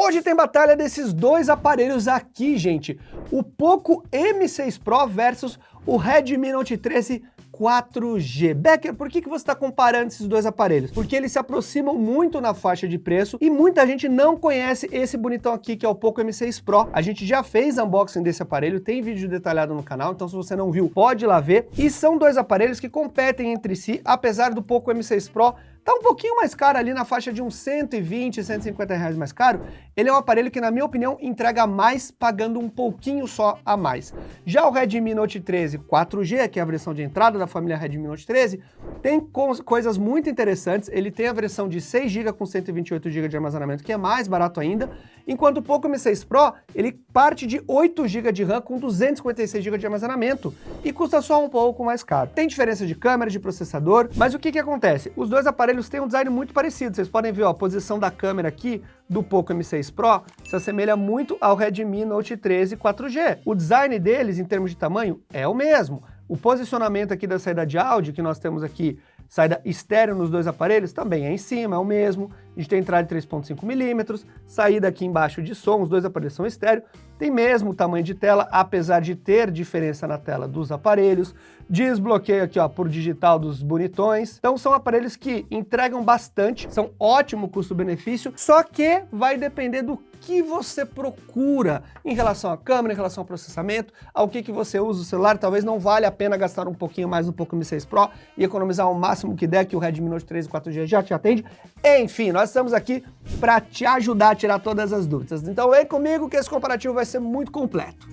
Hoje tem batalha desses dois aparelhos aqui, gente. O Poco M6 Pro versus o Redmi Note 13 4G. Becker, por que você está comparando esses dois aparelhos? Porque eles se aproximam muito na faixa de preço e muita gente não conhece esse bonitão aqui, que é o Poco M6 Pro. A gente já fez unboxing desse aparelho, tem vídeo detalhado no canal, então se você não viu, pode ir lá ver. E são dois aparelhos que competem entre si, apesar do Poco M6 Pro tá um pouquinho mais caro ali na faixa de uns 120, 150 reais mais caro. Ele é um aparelho que, na minha opinião, entrega mais pagando um pouquinho só a mais. Já o Redmi Note 13 4G, que é a versão de entrada da família Redmi Note 13, tem coisas muito interessantes. Ele tem a versão de 6 GB com 128 GB de armazenamento, que é mais barato ainda, enquanto o Poco M6 Pro, ele parte de 8 GB de RAM com 256 GB de armazenamento e custa só um pouco mais caro. Tem diferença de câmera, de processador, mas o que acontece? Os dois aparelhos têm um design muito parecido. Vocês podem ver, ó, a posição da câmera aqui do Poco M6 Pro se assemelha muito ao Redmi Note 13 4G. O design deles, em termos de tamanho, é o mesmo. O posicionamento aqui da saída de áudio, que nós temos aqui, saída estéreo nos dois aparelhos, também é em cima, é o mesmo. A gente tem entrada de 3.5mm, saída aqui embaixo de som, os dois aparelhos são estéreo, tem mesmo o tamanho de tela, apesar de ter diferença na tela dos aparelhos, desbloqueio aqui, ó, por digital dos bonitões. Então são aparelhos que entregam bastante, são ótimo custo-benefício, só que vai depender do que você procura em relação à câmera, em relação ao processamento, ao que você usa o celular. Talvez não valha a pena gastar um pouquinho mais no Poco M6 Pro e economizar o máximo que der, que o Redmi Note 13 4G já te atende. Enfim, nós estamos aqui para te ajudar a tirar todas as dúvidas. Então vem comigo que esse comparativo vai ser muito completo.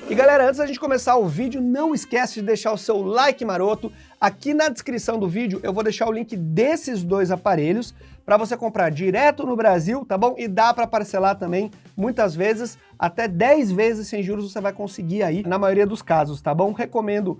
E galera, antes da gente começar o vídeo, não esquece de deixar o seu like maroto. Aqui na descrição do vídeo eu vou deixar o link desses dois aparelhos para você comprar direto no Brasil, tá bom? E dá para parcelar também, muitas vezes, até 10 vezes sem juros você vai conseguir aí, na maioria dos casos, tá bom? Recomendo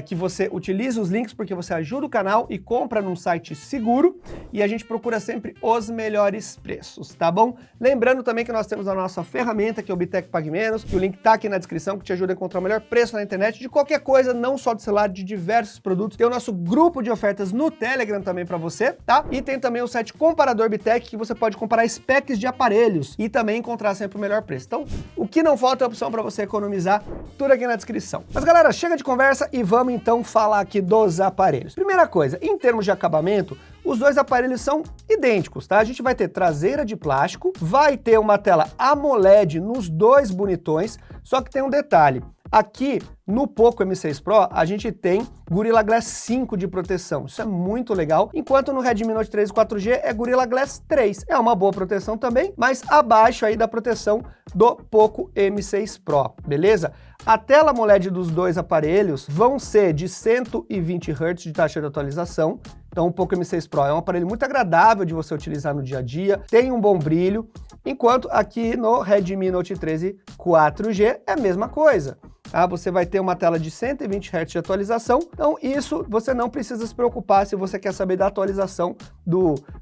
que você utilize os links porque você ajuda o canal e compra num site seguro e a gente procura sempre os melhores preços, tá bom? Lembrando também que nós temos a nossa ferramenta, que é o Bitec Pague Menos, que o link tá aqui na descrição, que te ajuda a encontrar o melhor preço na internet de qualquer coisa, não só de celular, de diversos produtos. Tem o nosso grupo de ofertas no Telegram também para você, tá? E tem também o site Comparador Bitec, que você pode comparar specs de aparelhos e também encontrar sempre o melhor preço. Então, o que não falta é a opção para você economizar, tudo aqui na descrição. Mas galera, chega de conversa e vamos então falar aqui dos aparelhos. Primeira coisa, em termos de acabamento, os dois aparelhos são idênticos, tá? A gente vai ter traseira de plástico, vai ter uma tela AMOLED nos dois bonitões, só que tem um detalhe. Aqui no Poco M6 Pro a gente tem Gorilla Glass 5 de proteção, isso é muito legal, enquanto no Redmi Note 13 4G é Gorilla Glass 3, é uma boa proteção também, mas abaixo aí da proteção do Poco M6 Pro, beleza? A tela AMOLED dos dois aparelhos vão ser de 120 Hz de taxa de atualização, então o Poco M6 Pro é um aparelho muito agradável de você utilizar no dia a dia, tem um bom brilho, enquanto aqui no Redmi Note 13 4G é a mesma coisa. Ah, você vai ter uma tela de 120 Hz de atualização, então isso você não precisa se preocupar se você quer saber da atualização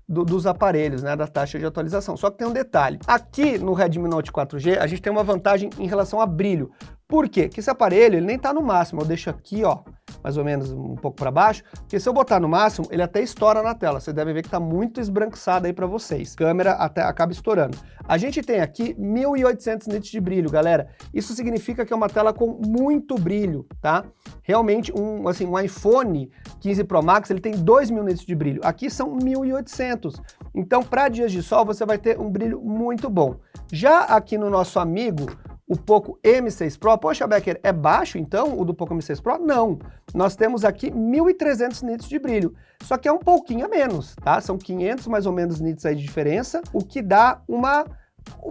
dos aparelhos, né, da taxa de atualização. Só que tem um detalhe, aqui no Redmi Note 4G a gente tem uma vantagem em relação a brilho. Por quê? Porque esse aparelho ele nem tá no máximo, eu deixo aqui, ó, mais ou menos um pouco para baixo, porque se eu botar no máximo, ele até estoura na tela. Você deve ver que tá muito esbranquiçado aí para vocês. A câmera até acaba estourando. A gente tem aqui 1800 nits de brilho, galera. Isso significa que é uma tela com muito brilho, tá? Realmente, um iPhone 15 Pro Max, ele tem 2000 nits de brilho. Aqui são 1800. Então, para dias de sol, você vai ter um brilho muito bom. Já aqui no nosso amigo, o Poco M6 Pro, poxa, Becker, é baixo então o do Poco M6 Pro? Não, nós temos aqui 1300 nits de brilho, só que é um pouquinho a menos, tá? São 500 mais ou menos nits aí de diferença, o que dá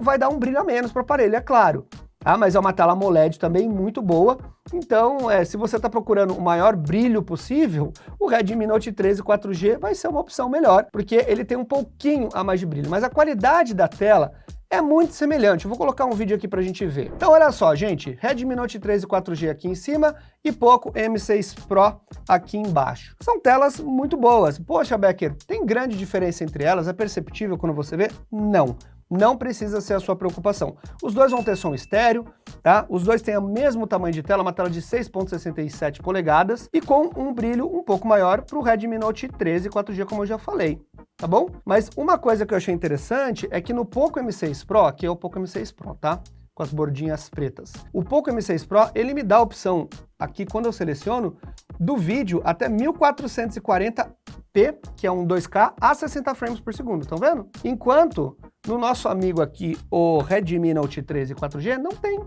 vai dar um brilho a menos para o aparelho, é claro. Ah, mas é uma tela AMOLED também muito boa, então se você está procurando o maior brilho possível, o Redmi Note 13 4G vai ser uma opção melhor, porque ele tem um pouquinho a mais de brilho, mas a qualidade da tela é muito semelhante. Eu vou colocar um vídeo aqui pra gente ver. Então olha só, gente, Redmi Note 13 4G aqui em cima e Poco M6 Pro aqui embaixo. São telas muito boas. Poxa, Becker, tem grande diferença entre elas? É perceptível quando você vê? Não. Não precisa ser a sua preocupação. Os dois vão ter som estéreo, tá? Os dois têm o mesmo tamanho de tela, uma tela de 6.67 polegadas e com um brilho um pouco maior para o Redmi Note 13 4G, como eu já falei. tá bom? Mas uma coisa que eu achei interessante é que no Poco M6 Pro, aqui é o Poco M6 Pro, tá? Com as bordinhas pretas. O Poco M6 Pro, ele me dá a opção, aqui quando eu seleciono, do vídeo até 1440p, que é um 2K, a 60 frames por segundo, estão vendo? Enquanto no nosso amigo aqui, o Redmi Note 13 4G, não tem.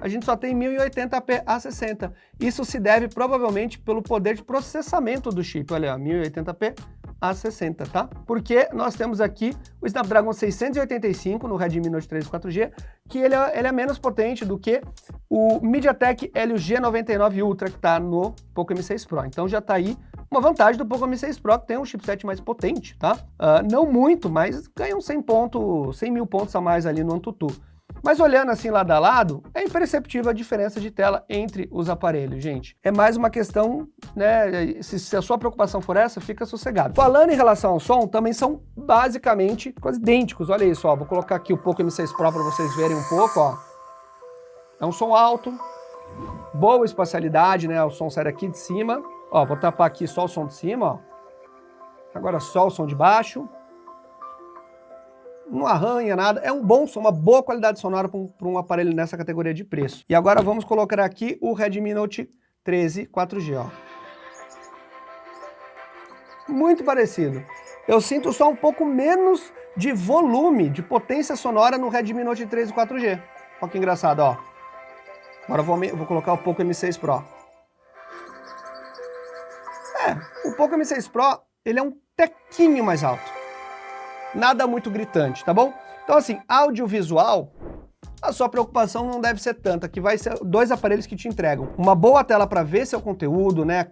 A gente só tem 1080p a 60. Isso se deve provavelmente pelo poder de processamento do chip. Olha, 1080p a 60, tá? Porque nós temos aqui o Snapdragon 685 no Redmi Note 13 4G, que ele é menos potente do que o MediaTek Helio G99 Ultra, que está no Poco M6 Pro. Então já está aí uma vantagem do Poco M6 Pro, que tem um chipset mais potente, tá? Não muito, mas ganha uns 100 mil pontos a mais ali no AnTuTu. Mas olhando assim lado a lado, é imperceptível a diferença de tela entre os aparelhos, gente. É mais uma questão, né, se a sua preocupação for essa, fica sossegado. Falando em relação ao som, também são basicamente quase idênticos. Olha isso, ó, vou colocar aqui o Poco M6 Pro para vocês verem um pouco, ó. É um som alto, boa espacialidade, né, o som sai daqui de cima. Ó, vou tapar aqui só o som de cima, ó. Agora só o som de baixo. Não arranha nada, é um bom som, uma boa qualidade sonora para um aparelho nessa categoria de preço. E agora vamos colocar aqui o Redmi Note 13 4G, ó. Muito parecido. Eu sinto só um pouco menos de volume, de potência sonora no Redmi Note 13 4G. Olha que engraçado, ó. Agora eu vou colocar o Poco M6 Pro. O Poco M6 Pro, ele é um tequinho mais alto. Nada muito gritante, tá bom? Então assim, audiovisual, a sua preocupação não deve ser tanta, que vai ser dois aparelhos que te entregam uma boa tela para ver seu conteúdo, né?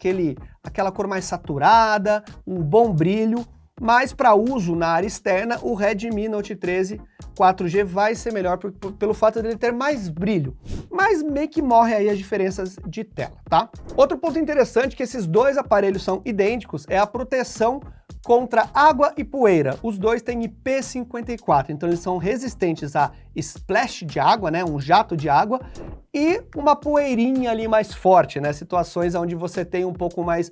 Aquela cor mais saturada, um bom brilho, mas para uso na área externa, o Redmi Note 13 4G vai ser melhor pelo fato dele ter mais brilho, mas meio que morre aí as diferenças de tela, tá? Outro ponto interessante que esses dois aparelhos são idênticos é a proteção contra água e poeira. Os dois têm IP54, então eles são resistentes a splash de água, né, um jato de água, e uma poeirinha ali mais forte, né, situações onde você tem um pouco mais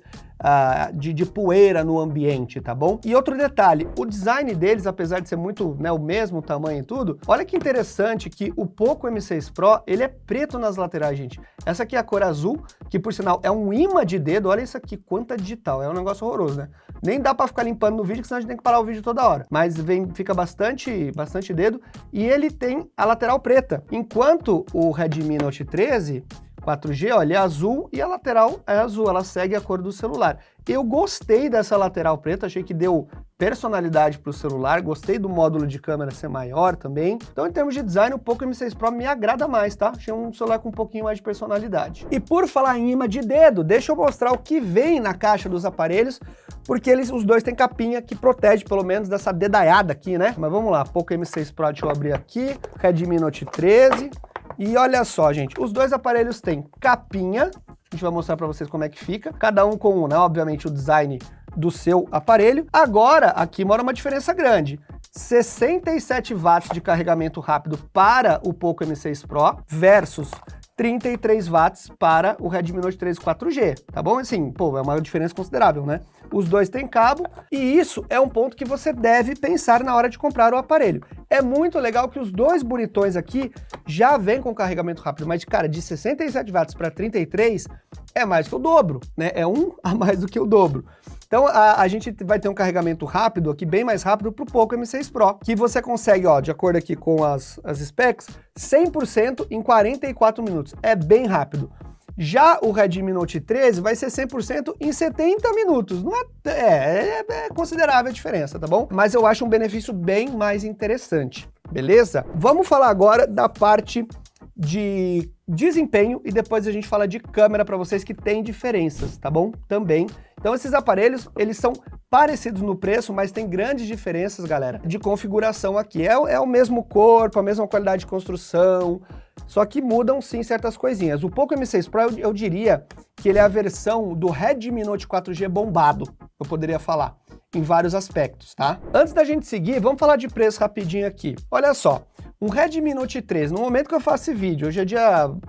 de poeira no ambiente, tá bom? E outro detalhe, o design deles, apesar de ser muito, né, o mesmo tamanho e tudo, olha que interessante que o Poco M6 Pro, ele é preto nas laterais, gente. Essa aqui é a cor azul, que por sinal é um imã de dedo, olha isso aqui, quanta digital, é um negócio horroroso, né? Nem dá pra ficar limpando no vídeo, senão a gente tem que parar o vídeo toda hora. Mas fica bastante dedo, e ele tem a lateral preta, enquanto o Redmi Note 13 4G, olha, é azul e a lateral é azul, ela segue a cor do celular. Eu gostei dessa lateral preta, achei que deu personalidade para o celular, gostei do módulo de câmera ser maior também. Então, em termos de design, o Poco M6 Pro me agrada mais, tá? Achei um celular com um pouquinho mais de personalidade. E por falar em imã de dedo, deixa eu mostrar o que vem na caixa dos aparelhos, porque os dois têm capinha que protege pelo menos dessa dedaiada aqui, né? Mas vamos lá, Poco M6 Pro, deixa eu abrir aqui, Redmi Note 13... E olha só, gente, os dois aparelhos têm capinha, a gente vai mostrar para vocês como é que fica, cada um com, né, obviamente, o design do seu aparelho. Agora, aqui mora uma diferença grande. 67 watts de carregamento rápido para o Poco M6 Pro versus 33 watts para o Redmi Note 13 4G, tá bom? Assim, pô, é uma diferença considerável, né? Os dois têm cabo e isso é um ponto que você deve pensar na hora de comprar o aparelho. É muito legal que os dois bonitões aqui já vêm com carregamento rápido, mas, cara, de 67 watts para 33 é mais que o dobro, né? É um a mais do que o dobro. Então, a gente vai ter um carregamento rápido aqui, bem mais rápido para o Poco M6 Pro, que você consegue, ó, de acordo aqui com as specs, 100% em 44 minutos. É bem rápido. Já o Redmi Note 13 vai ser 100% em 70 minutos. Não é considerável a diferença, tá bom? Mas eu acho um benefício bem mais interessante, beleza? Vamos falar agora da parte de desempenho e depois a gente fala de câmera para vocês que tem diferenças, tá bom? Também. Então esses aparelhos, eles são parecidos no preço, mas tem grandes diferenças, galera, de configuração aqui. É o mesmo corpo, a mesma qualidade de construção, só que mudam sim certas coisinhas. O Poco M6 Pro, eu diria que ele é a versão do Redmi Note 4G bombado, eu poderia falar, em vários aspectos, tá? Antes da gente seguir, vamos falar de preço rapidinho aqui. Olha só, Um Redmi Note 13, no momento que eu faço esse vídeo, hoje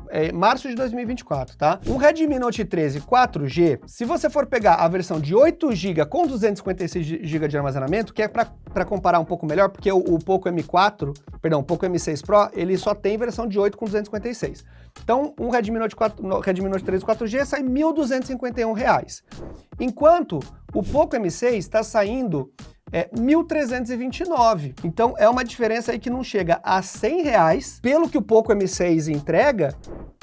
é março de 2024, tá? Um Redmi Note 13 4G, se você for pegar a versão de 8 GB com 256 GB de armazenamento, que é para comparar um pouco melhor, porque o Poco M4, perdão, o Poco M6 Pro, ele só tem versão de 8 com 256. Então, um Redmi Note 13 4G sai R$ 1.251. Enquanto o Poco M6 está saindo R$ 1.329. Então é uma diferença aí que não chega a R$ 100. Pelo que o Poco M6 entrega,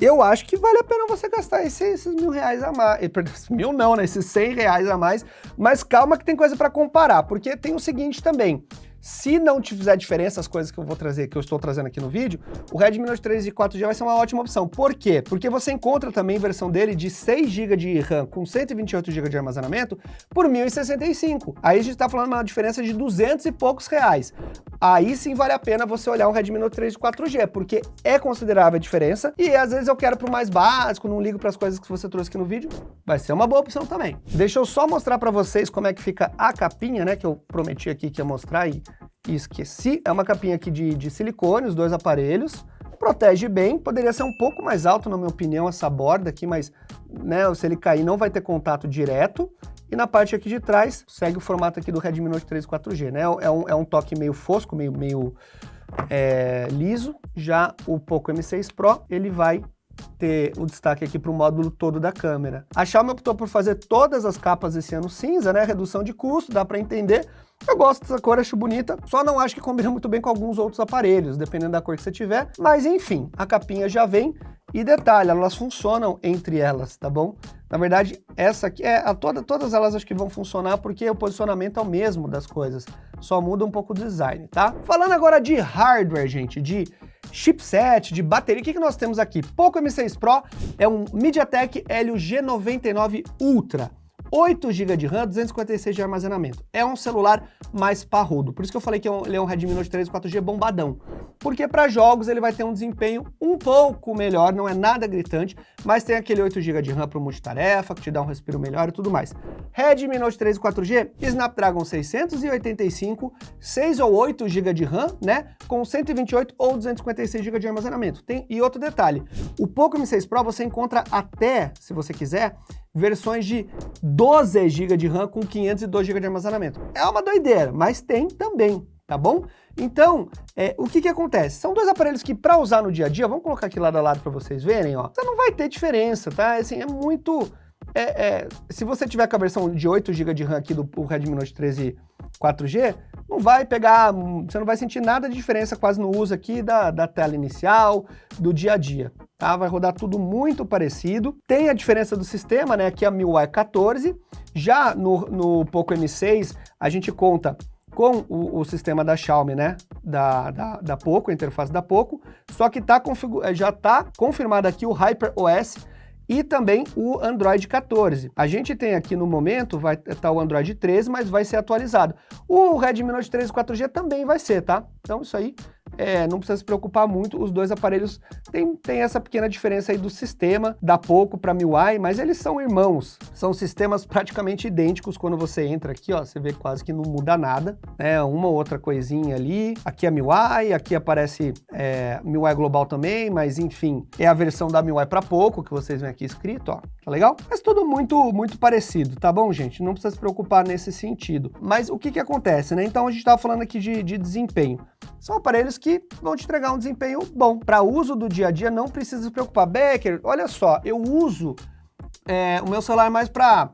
eu acho que vale a pena você gastar esses R$ 1.000 a mais. Mil não, né? Esses R$ 100 a mais. Mas calma que tem coisa para comparar, porque tem o seguinte também. Se não te fizer diferença as coisas que eu vou trazer, que eu estou trazendo aqui no vídeo, o Redmi Note 13 4G vai ser uma ótima opção. Por quê? Porque você encontra também versão dele de 6 GB de RAM com 128 GB de armazenamento por R$ 1.065. Aí a gente está falando de uma diferença de 200 e poucos reais. Aí sim vale a pena você olhar um Redmi Note 13 4G, porque é considerável a diferença e às vezes eu quero pro mais básico, não ligo para as coisas que você trouxe aqui no vídeo, vai ser uma boa opção também. Deixa eu só mostrar para vocês como é que fica a capinha, né, que eu prometi aqui que ia mostrar e esqueci. É uma capinha aqui de silicone, os dois aparelhos, protege bem, poderia ser um pouco mais alto na minha opinião essa borda aqui, mas né, se ele cair não vai ter contato direto. E na parte aqui de trás, segue o formato aqui do Redmi Note 13 4G, né? É um toque meio fosco, meio liso. Já o Poco M6 Pro, ele vai ter o destaque aqui para o módulo todo da câmera. A Xiaomi optou por fazer todas as capas esse ano cinza, né? Redução de custo, dá para entender. Eu gosto dessa cor, acho bonita, só não acho que combina muito bem com alguns outros aparelhos, dependendo da cor que você tiver. Mas enfim, a capinha já vem. E detalhe, elas funcionam entre elas, tá bom? Na verdade, essa aqui, todas elas acho que vão funcionar porque o posicionamento é o mesmo das coisas, só muda um pouco o design, tá? Falando agora de hardware, gente, de chipset, de bateria, o que nós temos aqui? Poco M6 Pro é um MediaTek Helio G99 Ultra. 8 GB de RAM, 256 de armazenamento. É um celular mais parrudo. Por isso que eu falei que ele é um Redmi Note 13 4G bombadão. Porque para jogos ele vai ter um desempenho um pouco melhor, não é nada gritante, mas tem aquele 8 GB de RAM para multitarefa, que te dá um respiro melhor e tudo mais. Redmi Note 13 4G, Snapdragon 685, 6 ou 8 GB de RAM, né? Com 128 ou 256 GB de armazenamento. E outro detalhe, o Poco M6 Pro você encontra até, se você quiser, versões de 12 GB de RAM com 512 GB de armazenamento. É uma doideira, mas tem também, tá bom? Então, o que acontece? São dois aparelhos que para usar no dia a dia, vamos colocar aqui lado a lado para vocês verem, ó. Você não vai ter diferença, tá? Assim, é muito... se você tiver com a versão de 8 GB de RAM aqui do Redmi Note 13 4G, não vai pegar, você não vai sentir nada de diferença quase no uso aqui da tela inicial, do dia a dia, tá? Vai rodar tudo muito parecido. Tem a diferença do sistema, né? Aqui é a MIUI 14, já no Poco M6 a gente conta com o sistema da Xiaomi, né? Da Poco, a interface da Poco, só que já está confirmado aqui o HyperOS e também o Android 14. A gente tem aqui no momento, vai estar o Android 13, mas vai ser atualizado. O Redmi Note 13 4G também vai ser, tá? Então isso aí não precisa se preocupar muito, os dois aparelhos tem essa pequena diferença aí do sistema, da Poco para MIUI, mas eles são irmãos, são sistemas praticamente idênticos. Quando você entra aqui, ó, você vê quase que não muda nada, né? Uma ou outra coisinha ali, aqui é MIUI, aqui aparece MIUI Global também, mas enfim, é a versão da MIUI para Poco, que vocês veem aqui escrito, ó, tá legal? Mas tudo muito parecido, tá bom, gente? Não precisa se preocupar nesse sentido. Mas o que acontece, né? Então a gente tava falando aqui de desempenho. São aparelhos que vão te entregar um desempenho bom. Para uso do dia a dia, não precisa se preocupar. Becker, olha só, eu uso o meu celular mais para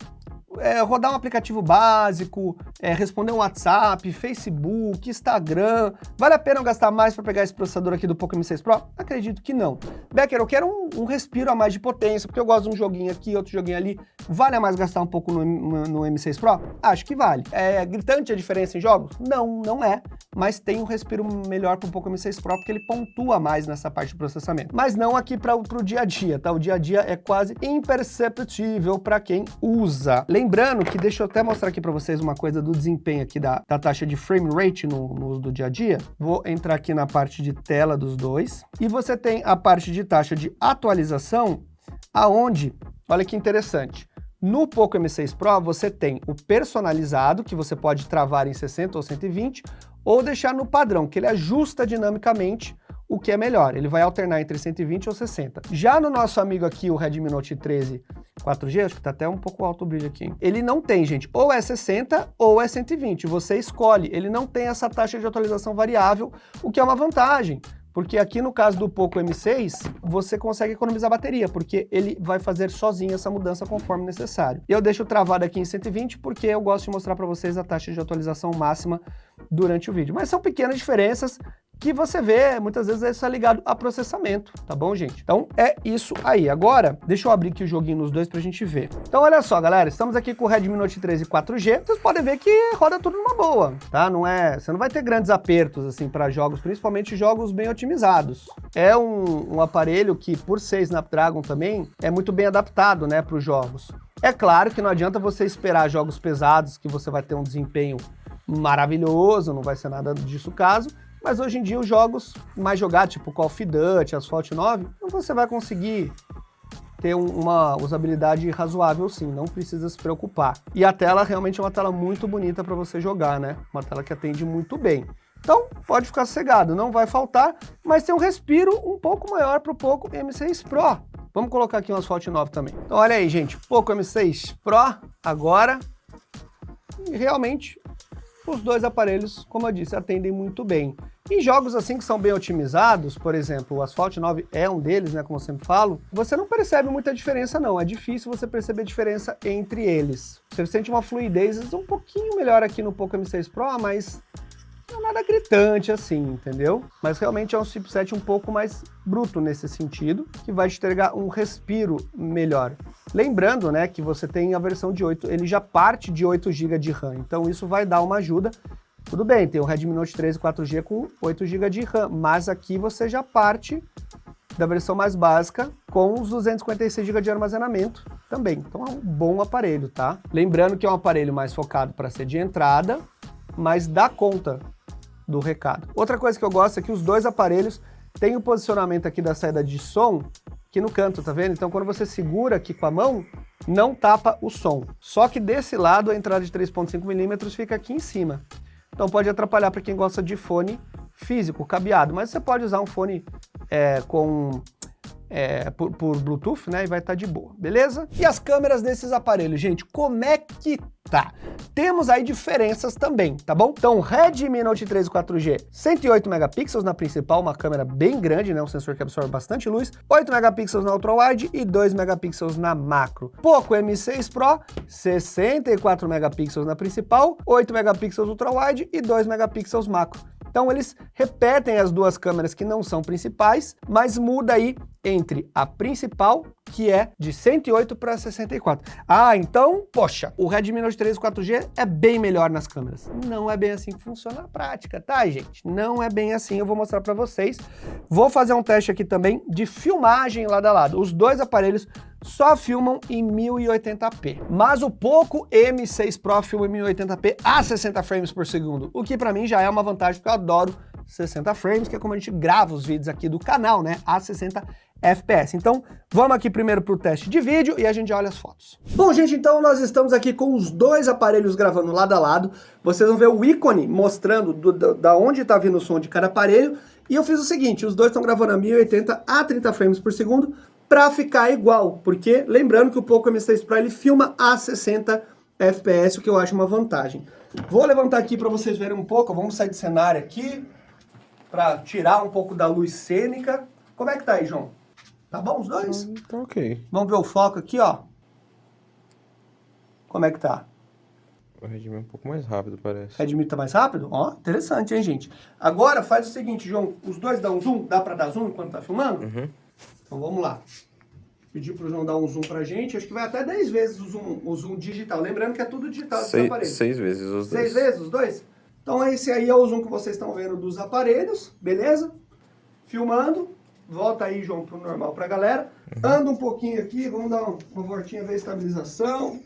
rodar um aplicativo básico, responder um WhatsApp, Facebook, Instagram. Vale a pena eu gastar mais para pegar esse processador aqui do Poco M6 Pro? Acredito que não. Becker, eu quero um respiro a mais de potência, porque eu gosto de um joguinho aqui, outro joguinho ali. Vale a mais gastar um pouco no M6 Pro? Acho que vale. É gritante a diferença em jogos? Não, não é. Mas tem um respiro melhor para o Poco M6 Pro, porque ele pontua mais nessa parte de processamento. Mas não aqui para o dia a dia, tá? O dia a dia é quase imperceptível para quem usa. Lembrando que, deixa eu até mostrar aqui para vocês uma coisa do desempenho aqui da taxa de frame rate no uso do dia a dia. Vou entrar aqui na parte de tela dos dois. E você tem a parte de taxa de atualização, aonde, olha que interessante, no Poco M6 Pro você tem o personalizado, que você pode travar em 60 ou 120, ou deixar no padrão, que ele ajusta dinamicamente o que é melhor. Ele vai alternar entre 120 ou 60. Já no nosso amigo aqui, o Redmi Note 13 4G, acho que tá até um pouco alto o brilho aqui, hein? Ele não tem, gente, ou é 60 ou é 120. Você escolhe. Ele não tem essa taxa de atualização variável, o que é uma vantagem. Porque aqui no caso do Poco M6, você consegue economizar bateria, porque ele vai fazer sozinho essa mudança conforme necessário. Eu deixo travado aqui em 120 porque eu gosto de mostrar para vocês a taxa de atualização máxima durante o vídeo. Mas são pequenas diferenças que você vê, muitas vezes isso é ligado a processamento, tá bom, gente? Então é isso aí. Agora, deixa eu abrir aqui o joguinho nos dois pra gente ver. Então olha só, galera, estamos aqui com o Redmi Note 13 4G. Vocês podem ver que roda tudo numa boa, tá? Você não vai ter grandes apertos, assim, para jogos, principalmente jogos bem otimizados. É um aparelho que, por ser Snapdragon também, é muito bem adaptado, né, para os jogos. É claro que não adianta você esperar jogos pesados, que você vai ter um desempenho maravilhoso, não vai ser nada disso o caso. Mas hoje em dia os jogos mais jogados, tipo Call of Duty, Asphalt 9, você vai conseguir ter uma usabilidade razoável sim, não precisa se preocupar. E a tela realmente é uma tela muito bonita para você jogar, né? Uma tela que atende muito bem. Então pode ficar sossegado, não vai faltar, mas tem um respiro um pouco maior para o Poco M6 Pro. Vamos colocar aqui um Asphalt 9 também. Então olha aí, gente, Poco M6 Pro agora, e realmente os dois aparelhos, como eu disse, atendem muito bem. Em jogos assim que são bem otimizados, por exemplo, o Asphalt 9 é um deles, né, como eu sempre falo, você não percebe muita diferença não, é difícil você perceber diferença entre eles. Você sente uma fluidez um pouquinho melhor aqui no Poco M6 Pro, mas não é nada gritante assim, entendeu? Mas realmente é um chipset um pouco mais bruto nesse sentido, que vai te entregar um respiro melhor. Lembrando, né, que você tem a versão de 8, ele já parte de 8 GB de RAM, então isso vai dar uma ajuda. Tudo bem, tem o Redmi Note 13 4G com 8 GB de RAM, mas aqui você já parte da versão mais básica com os 256 GB de armazenamento também. Então é um bom aparelho, tá? Lembrando que é um aparelho mais focado para ser de entrada, mas dá conta do recado. Outra coisa que eu gosto é que os dois aparelhos têm o posicionamento aqui da saída de som aqui no canto, tá vendo? Então quando você segura aqui com a mão, não tapa o som. Só que desse lado a entrada de 3.5mm fica aqui em cima. Então pode atrapalhar para quem gosta de fone físico, cabeado, mas você pode usar um fone por Bluetooth, né, e vai estar de boa, beleza? E as câmeras desses aparelhos, gente, como é que tá? Temos aí diferenças também, tá bom? Então, Redmi Note 13 4G, 108 megapixels na principal, uma câmera bem grande, né, um sensor que absorve bastante luz, 8 megapixels na ultra-wide e 2 megapixels na macro. Poco M6 Pro, 64 megapixels na principal, 8 megapixels ultra-wide e 2 megapixels macro. Então eles repetem as duas câmeras que não são principais, mas muda aí entre a principal, que é de 108 para 64. Ah, então, poxa, o Redmi Note 13 4G é bem melhor nas câmeras. Não é bem assim que funciona na prática, tá, gente? Não é bem assim, eu vou mostrar para vocês. Vou fazer um teste aqui também de filmagem lado a lado. Os dois aparelhos só filmam em 1080p, mas o Poco M6 Pro filma em 1080p a 60 frames por segundo, o que pra mim já é uma vantagem, porque eu adoro 60 frames, que é como a gente grava os vídeos aqui do canal, né, a 60 FPS. Então, vamos aqui primeiro pro teste de vídeo e a gente olha as fotos. Bom, gente, então nós estamos aqui com os dois aparelhos gravando lado a lado. Vocês vão ver o ícone mostrando da onde tá vindo o som de cada aparelho. E eu fiz o seguinte, os dois estão gravando a 1080 a 30 frames por segundo, para ficar igual, porque lembrando que o Poco M6 Pro ele filma a 60 FPS, o que eu acho uma vantagem. Vou levantar aqui para vocês verem um pouco, vamos sair de cenário aqui, para tirar um pouco da luz cênica. Como é que tá aí, João? Tá bom os dois? Tá ok. Vamos ver o foco aqui, ó. Como é que tá? O Redmi é um pouco mais rápido, parece. Redmi tá mais rápido? Ó, interessante, hein, gente? Agora faz o seguinte, João, os dois dão zoom? Dá para dar zoom enquanto tá filmando? Uhum. Então vamos lá. Pedir pro João dar um zoom pra gente. Acho que vai até 10 vezes o zoom digital. Lembrando que é tudo digital dos aparelhos. 6 vezes os dois. 6 vezes os dois? Então esse aí é o zoom que vocês estão vendo dos aparelhos, beleza? Filmando. Volta aí, João, pro normal pra galera. Anda um pouquinho aqui, vamos dar uma voltinha, ver a estabilização.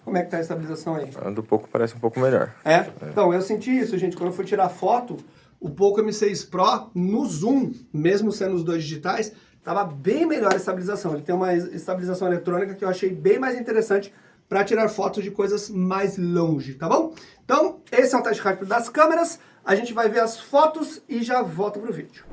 Como é que tá a estabilização aí? Anda um pouco, parece um pouco melhor. É? Então, eu senti isso, gente. Quando eu fui tirar foto, o Poco M6 Pro, no zoom, mesmo sendo os dois digitais, tava bem melhor a estabilização. Ele tem uma estabilização eletrônica que eu achei bem mais interessante para tirar fotos de coisas mais longe, tá bom? Então, esse é um teste rápido das câmeras. A gente vai ver as fotos e já volta pro vídeo.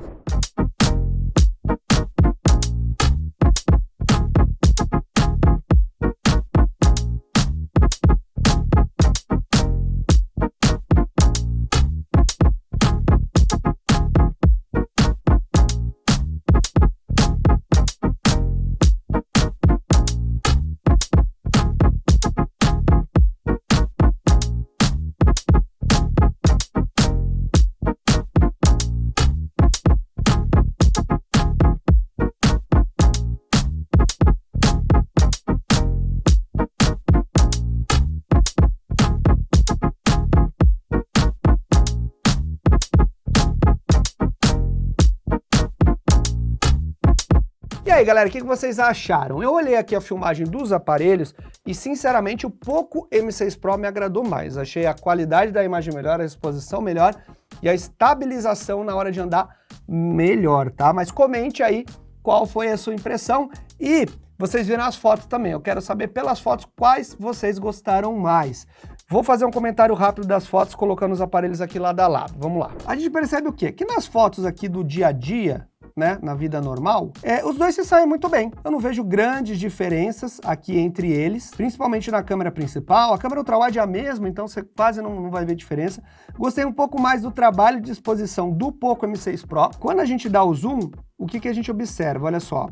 aí, galera, o que vocês acharam? Eu olhei aqui a filmagem dos aparelhos e, sinceramente, o Poco M6 Pro me agradou mais. Achei a qualidade da imagem melhor, a exposição melhor e a estabilização na hora de andar melhor, tá? Mas comente aí qual foi a sua impressão e vocês viram as fotos também. Eu quero saber pelas fotos quais vocês gostaram mais. Vou fazer um comentário rápido das fotos colocando os aparelhos aqui lado a lado. Vamos lá. A gente percebe o quê? Que nas fotos aqui do dia a dia, né, na vida normal, os dois se saem muito bem. Eu não vejo grandes diferenças aqui entre eles, principalmente na câmera principal. A câmera ultrawide é a mesma, então você quase não vai ver diferença. Gostei um pouco mais do trabalho de exposição do Poco M6 Pro. Quando a gente dá o zoom, o que a gente observa? Olha só.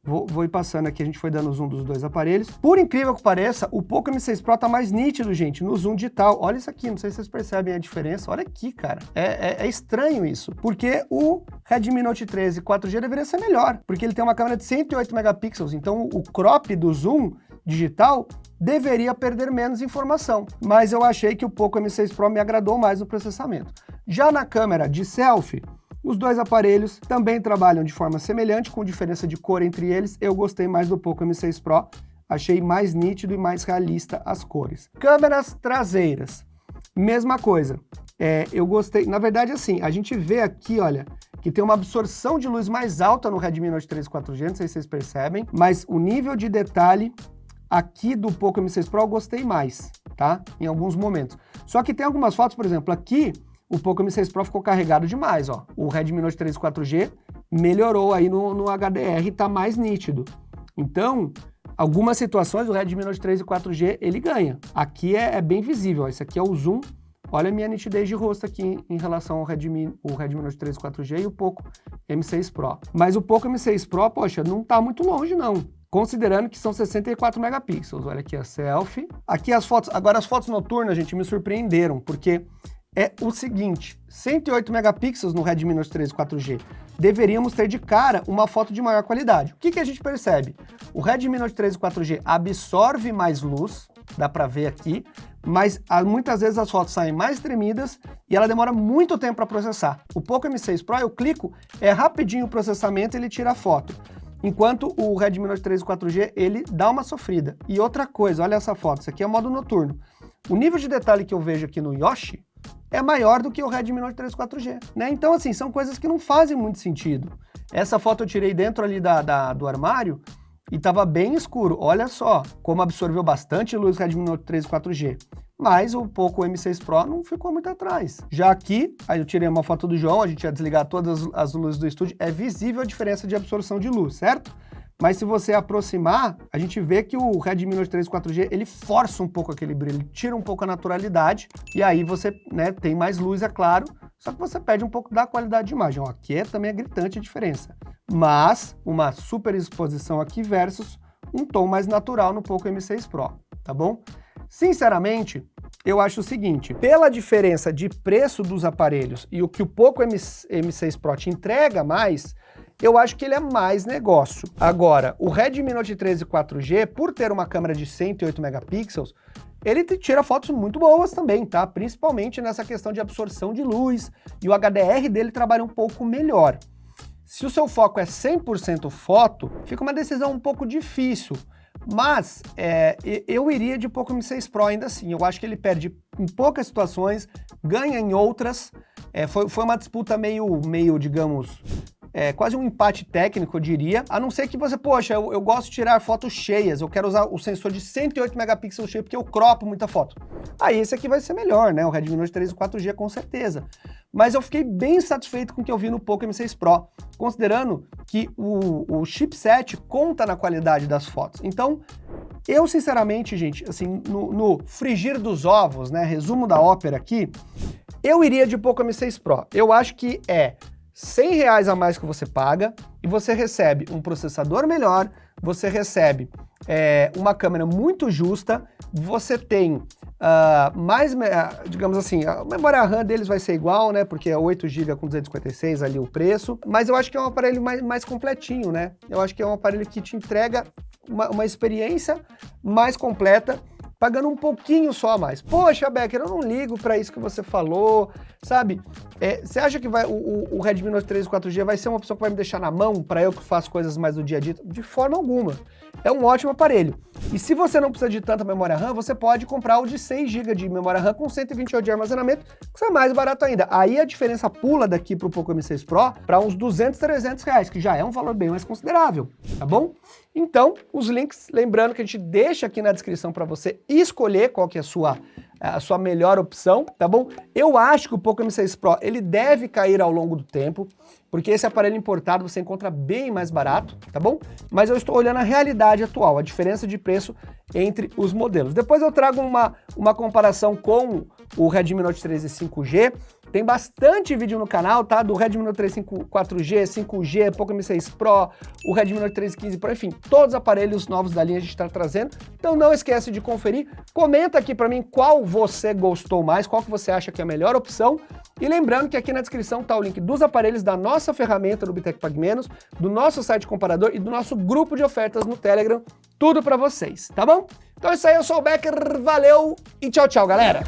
Vou ir passando aqui, a gente foi dando zoom dos dois aparelhos. Por incrível que pareça, o Poco M6 Pro tá mais nítido, gente, no zoom digital. Olha isso aqui, não sei se vocês percebem a diferença. Olha aqui, cara. É estranho isso, porque o Redmi Note 13 4G deveria ser melhor, porque ele tem uma câmera de 108 megapixels, então o crop do zoom digital deveria perder menos informação. Mas eu achei que o Poco M6 Pro me agradou mais no processamento. Já na câmera de selfie, os dois aparelhos também trabalham de forma semelhante, com diferença de cor entre eles. Eu gostei mais do Poco M6 Pro, achei mais nítido e mais realista as cores. Câmeras traseiras, mesma coisa. Eu gostei, na verdade assim, a gente vê aqui, olha, que tem uma absorção de luz mais alta no Redmi Note 13 4G, não sei se vocês percebem, mas o nível de detalhe aqui do Poco M6 Pro eu gostei mais, tá? Em alguns momentos. Só que tem algumas fotos, por exemplo, aqui, o Poco M6 Pro ficou carregado demais, ó. O Redmi Note 13 4G melhorou aí no HDR, tá mais nítido. Então, algumas situações, o Redmi Note 13 4G, ele ganha. Aqui é bem visível, ó. Esse aqui é o zoom. Olha a minha nitidez de rosto aqui em relação ao Redmi Note 13 4G e o Poco M6 Pro. Mas o Poco M6 Pro, poxa, não tá muito longe, não. Considerando que são 64 megapixels. Olha aqui a selfie. Aqui as fotos, agora as fotos noturnas, gente, me surpreenderam, porque é o seguinte, 108 megapixels no Redmi Note 13 4G. Deveríamos ter de cara uma foto de maior qualidade. O que a gente percebe? O Redmi Note 13 4G absorve mais luz, dá pra ver aqui, mas muitas vezes as fotos saem mais tremidas e ela demora muito tempo para processar. O Poco M6 Pro, eu clico, é rapidinho o processamento e ele tira a foto. Enquanto o Redmi Note 13 4G, ele dá uma sofrida. E outra coisa, olha essa foto, isso aqui é o modo noturno. O nível de detalhe que eu vejo aqui no Yoshi é maior do que o Redmi Note 13 4G, né? Então, assim, são coisas que não fazem muito sentido. Essa foto eu tirei dentro ali do armário e tava bem escuro. Olha só como absorveu bastante luz o Redmi Note 13 4G. Mas o Poco M6 Pro não ficou muito atrás. Já aqui, aí eu tirei uma foto do João, a gente ia desligar todas as luzes do estúdio, é visível a diferença de absorção de luz, certo? Mas se você aproximar, a gente vê que o Redmi Note 13 4G, ele força um pouco aquele brilho, ele tira um pouco a naturalidade, e aí você, né, tem mais luz, é claro, só que você perde um pouco da qualidade de imagem. Ó, aqui também é gritante a diferença. Mas uma super exposição aqui versus um tom mais natural no Poco M6 Pro, tá bom? Sinceramente, eu acho o seguinte, pela diferença de preço dos aparelhos e o que o Poco M6 Pro te entrega mais, eu acho que ele é mais negócio. Agora, o Redmi Note 13 4G, por ter uma câmera de 108 megapixels, ele tira fotos muito boas também, tá? Principalmente nessa questão de absorção de luz, e o HDR dele trabalha um pouco melhor. Se o seu foco é 100% foto, fica uma decisão um pouco difícil, mas eu iria de Poco M6 Pro ainda assim. Eu acho que ele perde em poucas situações, ganha em outras. Foi uma disputa meio, digamos, quase um empate técnico, eu diria. A não ser que você, poxa, eu gosto de tirar fotos cheias, eu quero usar o sensor de 108 megapixels cheio porque eu cropo muita foto. Aí esse aqui vai ser melhor, né? O Redmi Note 13 4G com certeza. Mas eu fiquei bem satisfeito com o que eu vi no Poco M6 Pro, considerando que o chipset conta na qualidade das fotos. Então, eu sinceramente, gente, assim, no frigir dos ovos, né, resumo da ópera aqui, eu iria de Poco M6 Pro. Eu acho que é R$100 a mais que você paga e você recebe um processador melhor, você recebe uma câmera muito justa, você tem digamos assim, a memória RAM deles vai ser igual, né, porque é 8 GB com 256 ali o preço, mas eu acho que é um aparelho mais completinho, né, eu acho que é um aparelho que te entrega uma experiência mais completa pagando um pouquinho só a mais. Poxa, Becker, eu não ligo para isso que você falou, sabe? Você acha que o Redmi Note 13 4G vai ser uma opção que vai me deixar na mão para eu que faço coisas mais do dia a dia? De forma alguma. É um ótimo aparelho. E se você não precisa de tanta memória RAM, você pode comprar o de 6 GB de memória RAM com 128 de armazenamento, que é mais barato ainda. Aí a diferença pula daqui pro Poco M6 Pro para uns 200, 300 reais, que já é um valor bem mais considerável, tá bom? Então, os links, lembrando que a gente deixa aqui na descrição para você escolher qual que é a sua melhor opção, tá bom? Eu acho que o Poco M6 Pro, ele deve cair ao longo do tempo, porque esse aparelho importado você encontra bem mais barato, tá bom? Mas eu estou olhando a realidade atual, a diferença de preço entre os modelos. Depois eu trago uma comparação com o Redmi Note 13 5G, tem bastante vídeo no canal, tá? Do Redmi Note 13 4G, 5G, Poco M6 Pro, o Redmi Note 13 15 Pro, enfim, todos os aparelhos novos da linha a gente está trazendo. Então não esquece de conferir, comenta aqui para mim qual você gostou mais, qual que você acha que é a melhor opção. E lembrando que aqui na descrição tá o link dos aparelhos da nossa ferramenta do Bitec Pague Menos, do nosso site comparador e do nosso grupo de ofertas no Telegram, tudo para vocês, tá bom? Então é isso aí, eu sou o Becker, valeu e tchau, tchau, galera!